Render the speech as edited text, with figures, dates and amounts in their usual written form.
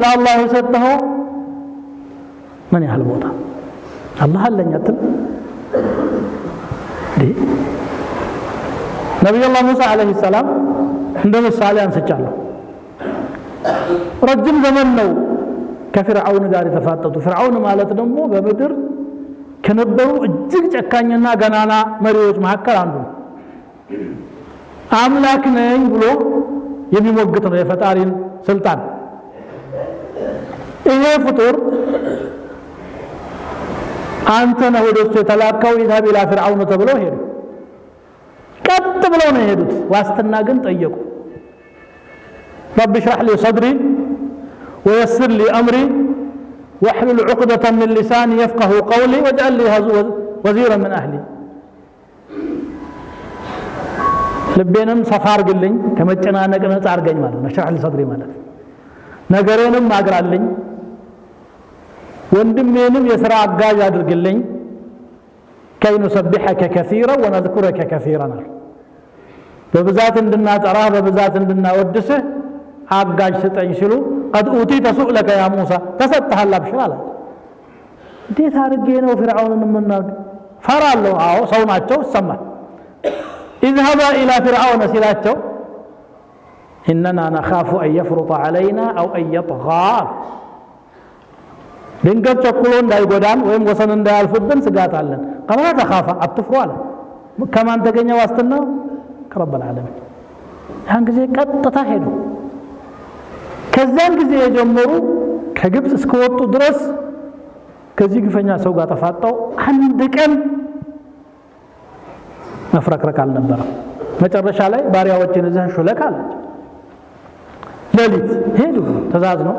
الله يسده من يحل بوتا الله لن يتل دي نبي الله موسى عليه السلام عندما الساليان سجاله رجل زمن نو كفرعون غار تفاطتو فرعون ማለት ደግሞ በምድር ከነበሩ እጅግ ጨካኝና ገናና መሪዎች መካከል አንዱ አምላክ ነኝ ብሎ የሚሞግት ነው የፈጣሪን ስልጣን ይሄ ፍጡር አንተ ነው ወደሱ የተላከው ኢዛብ ኢላ ፍርዓውን ተብሎ ሄዱ ቀጥ ብለው ነው ሄዱት ዋስትና ግን ጠየቁ رب اشرح لي صدري ويسر لي امري واحلل عقدة من لساني يفقهوا قولي واجعل لي وزيرا من اهلي ልቤንም ሰፋ አርግልኝ ከመጨናነቅ ነፃ አርገኝ ማለት ነው ሸርህ ለሰድሪ ማለት ነገሬንም አግራልኝ ወንድሜንም የሥራ አጋዥ አድርግልኝ كي نسبحك كثيرا ونذكرك كثيرا በብዛት እንድናጠራ በብዛት እንድናወድስህ አጋዥ ስጠኝ ሲሉ قد اوتيت سؤلك يا موسى ተሰጥሃል አብሽር አለ እንዴት አርጌ ነው ፍርዓውንን ምናው ፈራለው አዎ ሰው ናቸው ሰማል اذهبا الى فرعون سلاچو اننا نخاف ان يفرط علينا او ان يطغى ድንገት ቸኩሎ እንዳይጎዳን ወይም ወሰን እንዳያልፍብን ስጋት አለን ቀመና ተኻፋ አትፍሩ አለ ከማን ተገኘ ዋስትና ከረብ العالمين ያን ጊዜ ቀጥታ ሄዱ ከዛን ጊዜ የጀመሩ ከግብጽ እስከወጡ ድረስ ከዚህ ግፈኛ ሰው ጋር ተፋጣው አንድ ቀን መፍረክረክ አልነበረም መጨረሻ ላይ ባሪያዎችን እዛ ሹለክ አላቸው ሌሊት ሄዱ ተዛዝ ነው